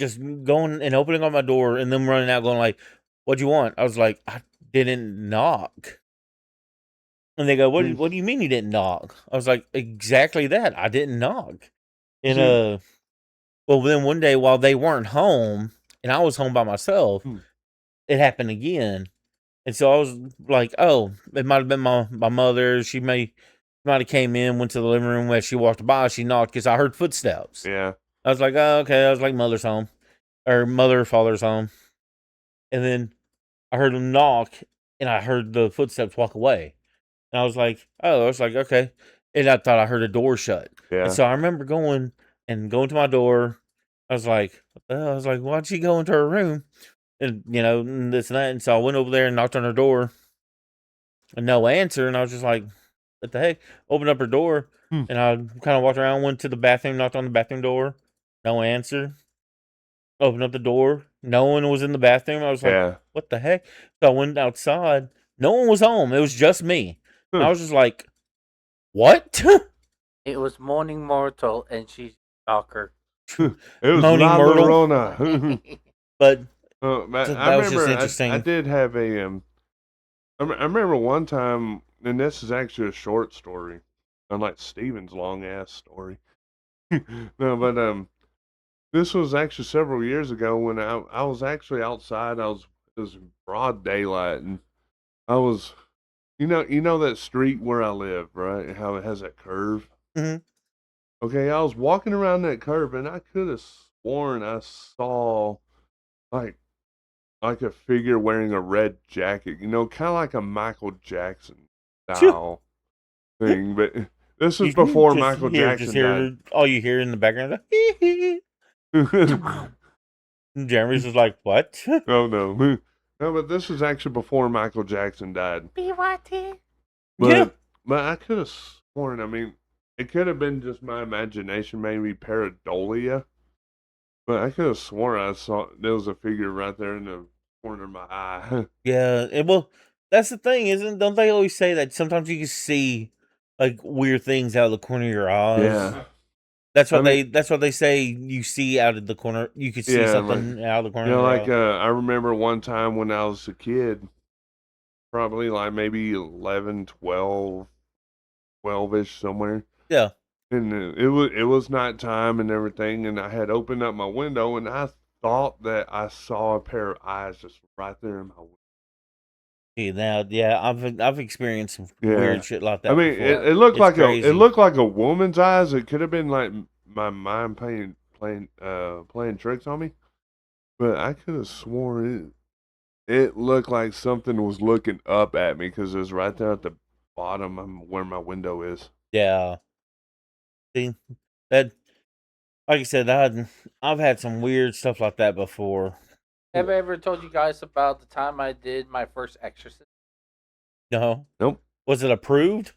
just going and opening up my door and them running out, going like, "What do you want?" I was like, "I didn't knock." And they go, Mm. What do you mean you didn't knock?" I was like, "Exactly that. I didn't knock." And See- well, then one day while they weren't home and I was home by myself, Hmm. it happened again. And so I was like, "Oh, it might have been my mother. She might have came in, went to the living room. As she walked by, she knocked because I heard footsteps." Yeah. I was like, "Oh, okay." I was like, "Mother's home, or mother or father's home." And then I heard him knock, and I heard the footsteps walk away. And I was like, "Oh," I was like, "Okay." And I thought I heard a door shut. Yeah. And so I remember going to my door. I was like, "What the hell?" I was like, "Why'd she go into her room?" And and this and that. And so I went over there and knocked on her door, and no answer. And I was just like, "What the heck?" Opened up her door, Hmm. and I kind of walked around, went to the bathroom, knocked on the bathroom door, no answer. Opened up the door, no one was in the bathroom. I was like, Yeah. "What the heck?" So I went outside. No one was home. It was just me. And I was just like, "What?" It was Morning Mortal, and she's stalker. It was Moaning La Myrtle. Llorona. But But I that was just remember I interesting. did have a I remember one time, and this is actually a short story, unlike Steven's long ass story. No, but this was actually several years ago when I was actually outside. It was broad daylight, and I was you know that street where I live, right? How it has that curve. Mhm. Okay, I was walking around that curve, and I could have sworn I saw like a figure wearing a red jacket, kind of like a Michael Jackson style thing. But this was You before just Michael Jackson died. all you hear in the background. Jeremy's just like, "What?" Oh no, no, but this was actually before Michael Jackson died. BYT. Yeah. But I could have sworn. I mean, it could have been just my imagination, maybe pareidolia. But I could have sworn I saw there was a figure right there in the corner of my eye. Yeah. Well, that's the thing, isn't? Don't they always say that sometimes you can see like weird things out of the corner of your eyes? Yeah. That's what I mean- that's what they say. You see out of the corner. You could see Yeah, something out of the corner. You know, of your eye. I remember one time when I was a kid, probably like maybe 11, 12, 12-ish somewhere. Yeah. And it was nighttime and everything, and I had opened up my window, and I thought that I saw a pair of eyes just right there in my window. See now, yeah, I've experienced some Yeah. weird shit like that I mean, before. it looked It's like crazy. it looked like a woman's eyes. It could have been like my mind playing tricks on me, but I could have sworn it looked like something was looking up at me because it was right there at the bottom of where my window is. Yeah. See that, like I said, I've had some weird stuff like that before. Have I ever told you guys about the time I did my first exorcism? No. Nope. Was it approved?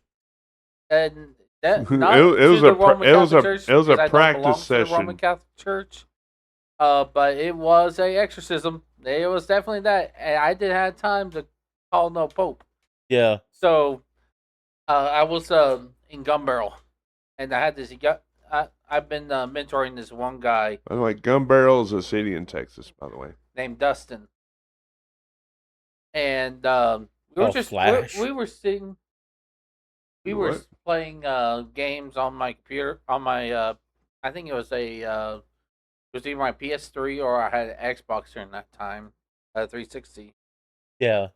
And that not It was to the a Roman Catholic Church, it was because a I don't belong practice to the Roman session. Catholic Church. But it was a exorcism. It was definitely that, and I didn't have time to call no pope. Yeah. So, I was in Gun Barrel, and I had this. I've been mentoring this one guy By the way, Gun Barrel is a city in Texas, by the way. named Dustin, and we were Flash. we were sitting. We You were what? playing games on my computer on my I think it was it was either my PS3 or I had an Xbox during that time, 360. Yeah.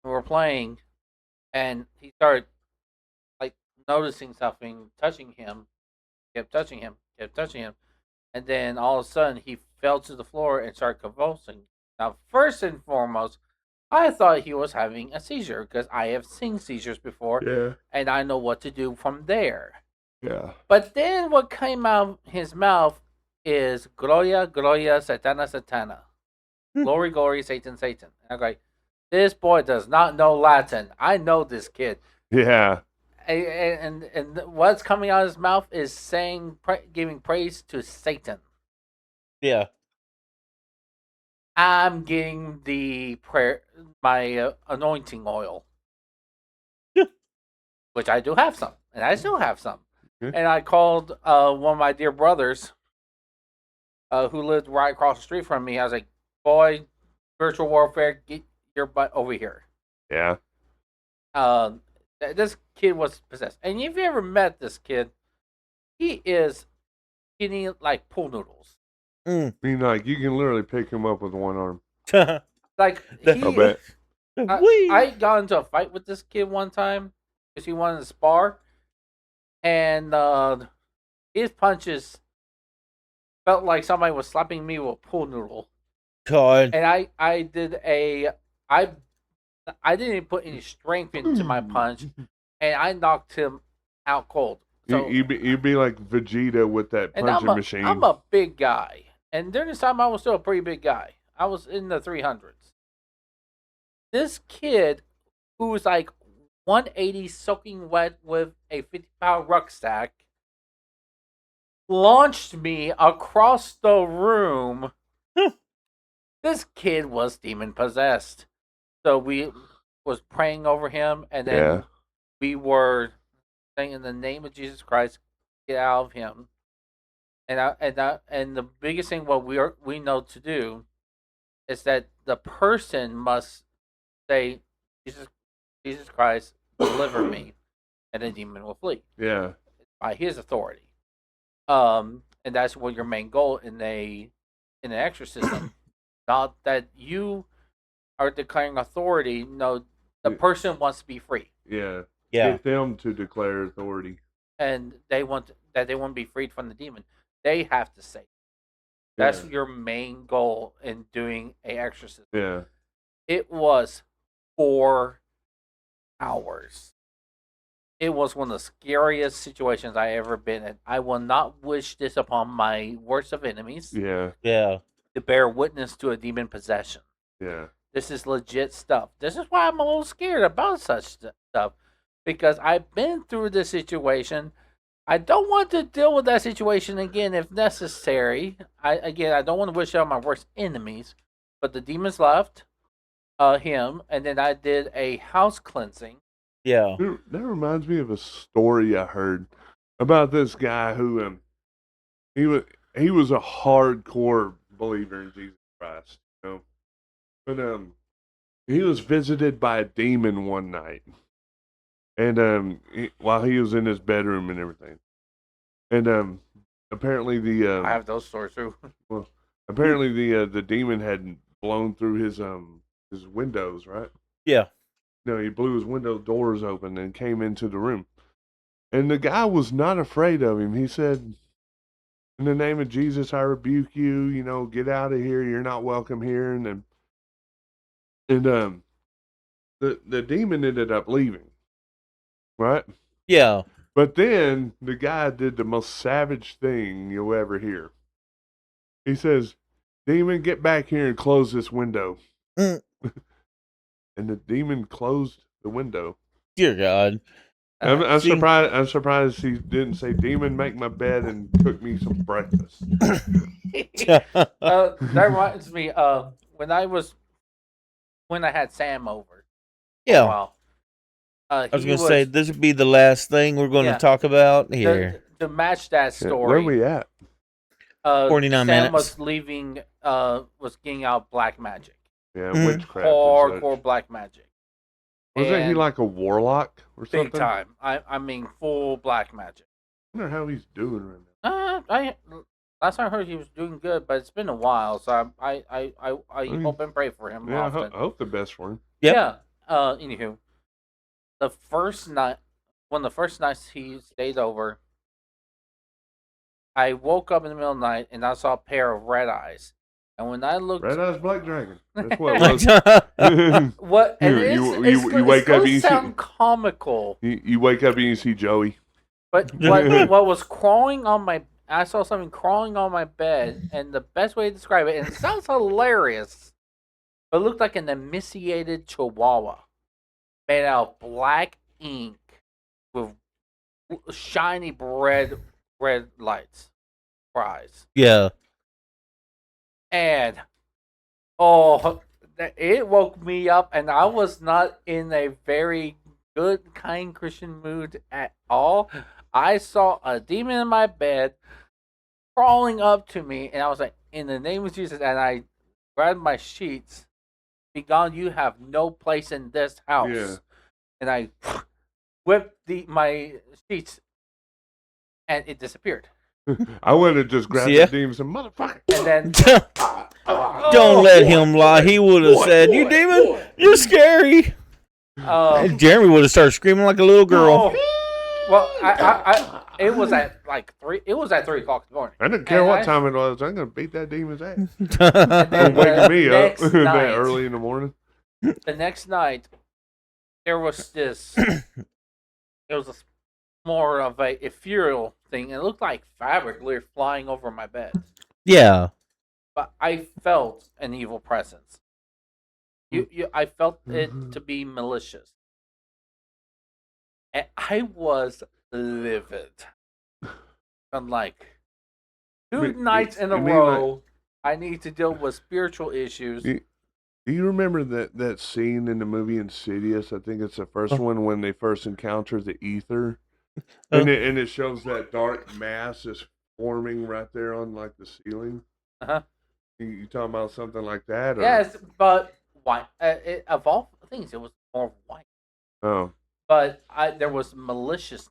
We were playing, and he started like noticing something, touching him, kept touching him, kept touching him, and then all of a sudden he fell to the floor and started convulsing. Now, first and foremost, I thought he was having a seizure because I have seen seizures before, Yeah. and I know what to do from there. Yeah. But then what came out his mouth is Gloria, Gloria, Satana, Satana. Glory, glory, Satan, Satan. And I'm like, this boy does not know Latin. I know this kid. Yeah. And what's coming out of his mouth is saying, giving praise to Satan. Yeah. I'm getting the prayer, my anointing oil, Yeah. which I do have some, and I still have some. Yeah. And I called one of my dear brothers, who lived right across the street from me. I was like, "Boy, spiritual warfare, get your butt over here." Yeah. This kid was possessed, and if you ever met this kid, he is skinny like pool noodles. I mean, like, you can literally pick him up with one arm. Like I'll bet. I got into a fight with this kid one time because he wanted to spar, and his punches felt like somebody was slapping me with a pool noodle. God. And I didn't even put any strength into my punch, and I knocked him out cold. So You'd be like Vegeta with that and punching machine. I'm a big guy, and during this time I was still a pretty big guy. I was in the 300s. This kid, who was like 180 soaking wet with a 50-pound rucksack, launched me across the room. This kid was demon possessed. So we was praying over him, and then we were saying, in the name of Jesus Christ, get out of him. And the biggest thing what we know to do is that the person must say, Jesus Christ, deliver me, and the demon will flee. Yeah. By his authority. And that's what your main goal in an exorcism. Not that you are declaring authority. No, the person wants to be free. Yeah. Yeah. Get them to declare authority. And they want to be freed from the demon. They have to say. That's your main goal in doing an exorcism. Yeah. It was 4 hours. It was one of the scariest situations I ever been in. I will not wish this upon my worst of enemies. Yeah. Yeah. To bear witness to a demon possession. Yeah. This is legit stuff. This is why I'm a little scared about such stuff. Because I've been through this situation. I don't want to deal with that situation again if necessary. I don't want to wish it on my worst enemies. But the demons left him, and then I did a house cleansing. Yeah. That reminds me of a story I heard about this guy who he was a hardcore believer in Jesus Christ, you know. But he was visited by a demon one night. And while he was in his bedroom and everything. And apparently I have those stories too. Well, apparently the demon had blown through his windows, right? Yeah. No, he blew his window doors open and came into the room. And the guy was not afraid of him. He said, "In the name of Jesus, I rebuke you. You know, get out of here. You're not welcome here." And the demon ended up leaving, right? Yeah. But then the guy did the most savage thing you'll ever hear. He says, "Demon, get back here and close this window." And the demon closed the window. Dear God. I'm surprised. I'm surprised he didn't say, "Demon, make my bed and cook me some breakfast." That reminds me when I had Sam over. Yeah. Wow. I was going to say, this would be the last thing we're going to talk about here. To match that story. Where are we at? 49 Sam minutes. was leaving. Was getting out black magic. Yeah, witchcraft. Hardcore black magic. Wasn't he like a warlock or something? Big time. I mean, full black magic. I wonder how he's doing right now. Last time I heard he was doing good, but it's been a while, so I hope and pray for him. Yeah, I hope the best for him. Yep. Yeah. Anywho, the first night one of the first nights he stayed over, I woke up in the middle of the night and I saw a pair of red eyes. And when I looked, Red Eyes Black Dragon. That's what it was. what? And You wake up and you sound comical. You wake up and you see Joey. But what was crawling on my? I saw something crawling on my bed, and the best way to describe it, and it sounds hilarious, but it looked like an emaciated chihuahua made out of black ink with shiny red lights for eyes. Yeah. And it woke me up, and I was not in a very good, kind Christian mood at all. I saw a demon in my bed crawling up to me, and I was like, in the name of Jesus, and I grabbed my sheets. Be gone, you have no place in this house. Yeah. And I whipped my sheets, and it disappeared. I would have just grabbed Yeah. the demon and said, motherfucker. And then Don't let him lie. He would have said, "You demon, you're scary." And Jeremy would have started screaming like a little girl. Well, it was at like 3. It was at 3 o'clock in the morning. I didn't care And what I- time it was. I'm going to beat that demon's ass. then Waking me up next that night- early in the morning. The next night, there was this. It was more of a ethereal thing. It looked like fabric literally flying over my bed. Yeah. But I felt an evil presence. I felt it to be malicious. And I was livid. I'm like, two nights in a you mean row, I need to deal with spiritual issues. Do you remember that scene in the movie Insidious? I think it's the first one when they first encounter the ether. And it shows that dark mass is forming right there on like the ceiling. Uh-huh. You talking about something like that? Or? Yes, but white. Of all things, it was more white. Oh. But there was malicious.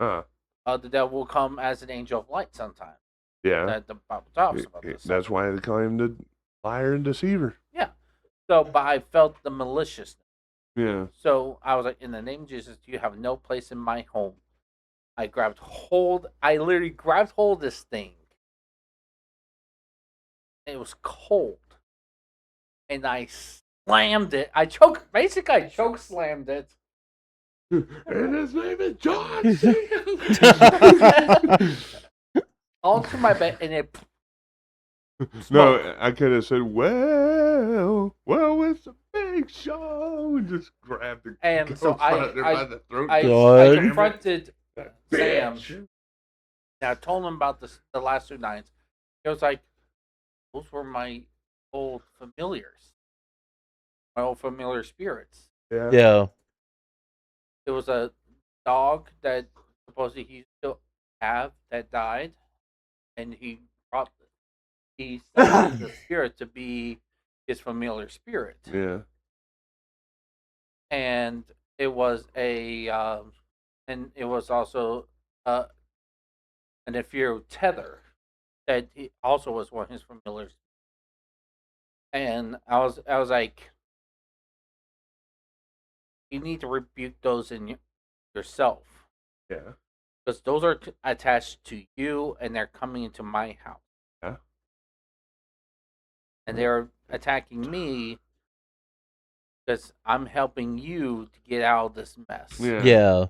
Uh. The devil will come as an angel of light sometime. Yeah. That the Bible talks about this. That's why they call him the liar and deceiver. Yeah. So, but I felt the maliciousness. Yeah. So I was like, in the name of Jesus, you have no place in my home. I literally grabbed hold of this thing. It was cold. And I slammed it. I choke slammed it. And his name is John C. Onto my bed, and it. No, I could have said, well, it's a big show. And just grabbed the And so by the throat. I God. confronted That Sam. bitch. And I told him about the last 2 nights. It was like, those were my old familiars. My old familiar spirits. Yeah. Yeah. There was a dog that supposedly he still have that died. And he sent the spirit to be his familiar spirit. Yeah. And it was and it was also an inferior tether that he also was one of his familiars. And I was like, you need to rebuke those in yourself, Yeah. because those are attached to you and they're coming into my house. Yeah. And they're attacking me because I'm helping you to get out of this mess. Yeah. Yeah.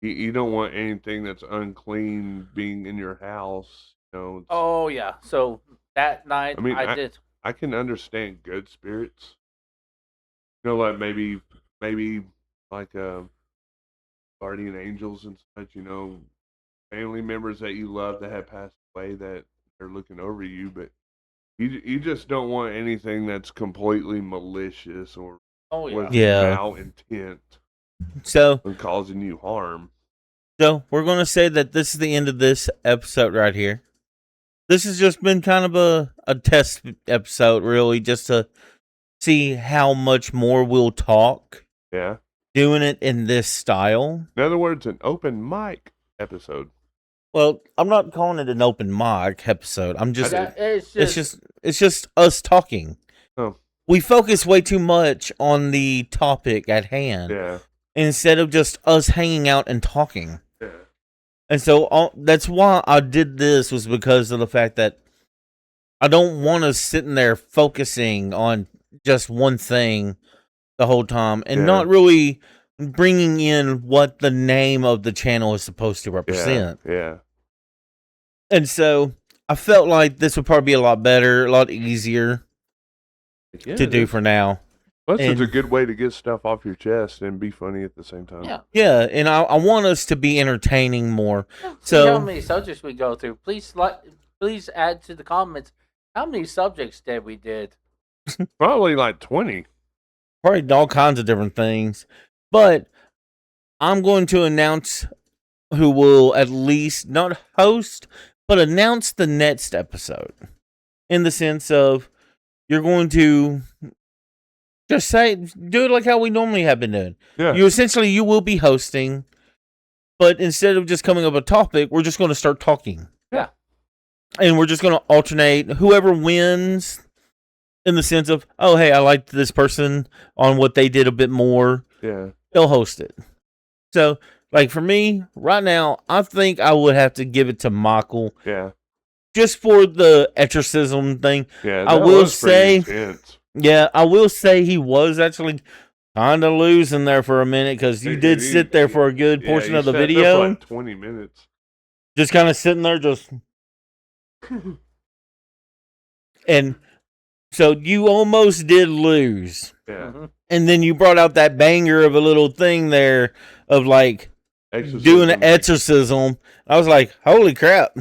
You don't want anything that's unclean being in your house. You know, Oh yeah. So that night I mean, I did. I can understand good spirits. You know, like maybe like guardian angels and such. You know, family members that you love that have passed away that they're looking over you, but you just don't want anything that's completely malicious or Oh yeah. with Yeah. malintent So and causing you harm. we're gonna say that this is the end of this episode right here. This has just been kind of a test episode, really, just to see how much more we'll talk Yeah. doing it in this style. In other words, an open mic episode. Well, I'm not calling it an open mic episode. I'm just It's just us talking. Oh. We focus way too much on the topic at hand. Yeah. instead of just us hanging out and talking. Yeah. And so that's why I did this, was because of the fact that I don't want us sitting there focusing on just one thing the whole time and not really bringing in what the name of the channel is supposed to represent. Yeah. And so I felt like this would probably be a lot better, a lot easier to do for now. Plus, it's a And- good way to get stuff off your chest and be funny at the same time. Yeah. Yeah, and I want us to be entertaining more. See how So many subjects we go through. Please add to the comments how many subjects that we did. Probably like 20. probably all kinds of different things. But I'm going to announce who will at least not host, but announce the next episode. In the sense of, you're going to just do it like how we normally have been doing. Yeah. You will be hosting, but instead of just coming up with a topic, we're just going to start talking. Yeah. And we're just going to alternate whoever wins, in the sense of, oh, hey, I liked this person on what they did a bit more. Yeah. They'll host it. So, like for me, right now, I think I would have to give it to Michael, Yeah. just for the exorcism thing. Yeah. I that will was pretty say- intense. Yeah, I will say he was actually kind of losing there for a minute, because you did sit there for a good portion Yeah, of the he sat there video, for like 20 minutes. just kind of sitting there, and so you almost did lose. Yeah. Mhm. And then you brought out that banger of a little thing there of like doing an exorcism. I was like, holy crap.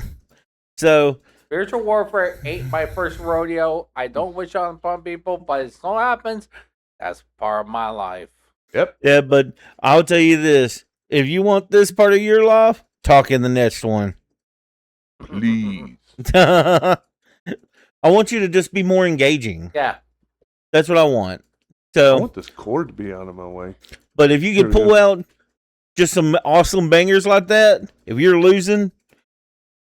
So, Spiritual warfare ain't my first rodeo. I don't wish on upon people, but it so happens that's part of my life. Yep. yeah, but I'll tell you this. If you want this part of your life, talk in the next one. Please. I want you to just be more engaging. Yeah. That's what I want. I So, want this cord to be out of my way. but if you could Sure, pull out just some awesome bangers like that, if you're losing,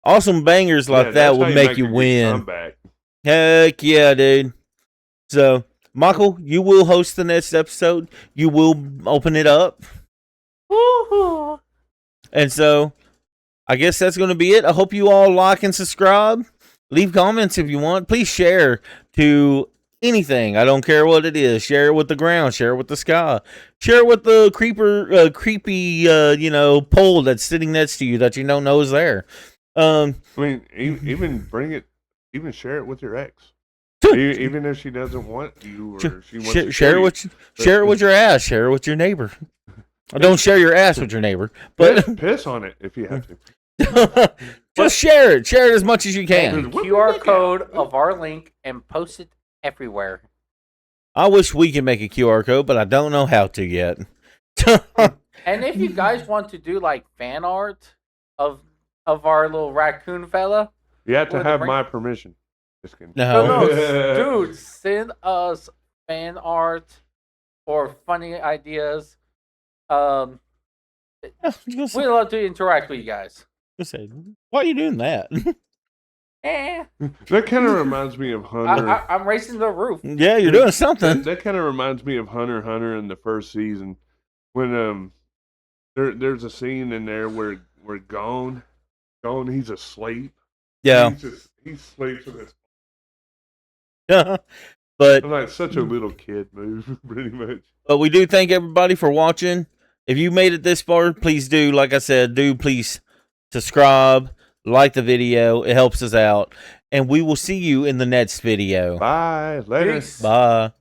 awesome bangers like Yeah, that that's how will make a you good win. comeback. Heck yeah, dude. So, Michael, you will host the next episode. You will open it up. Woohoo! And so, I guess that's going to be it. I hope you all like and subscribe. Leave comments if you want. Please share to anything. I don't care what it is. Share it with the ground. Share it with the sky. Share it with the creepy, pole that's sitting next to you that you don't know is there. I mean, even bring it, even share it with your ex. Even if she doesn't want you, or she wants to share kill it with your ass. Share it with your neighbor. Don't share your ass with your neighbor, but piss on it if you have to. just share it. Share it as much as you can. Dude, what QR we code got? of our link and post it everywhere. I wish we could make a QR code, but I don't know how to yet. And if you guys want to do like fan art of our little raccoon fella, You have to With have the my permission. Just kidding. No. dude, send us fan art or funny ideas. I was gonna say- We'd love to interact with you guys. why are you doing that? That kind of reminds me of Hunter. I'm racing the roof. Yeah, you're doing something. That kind of reminds me of Hunter x Hunter in the first season, when there's a scene in there where Gone he's asleep. Yeah, he sleeps with his. but I'm like such a little kid move, pretty much. we do thank everybody for watching. If you made it this far, please do, like I said, please subscribe, like the video. It helps us out, and we will see you in the next video. Bye. Later. Peace. Bye.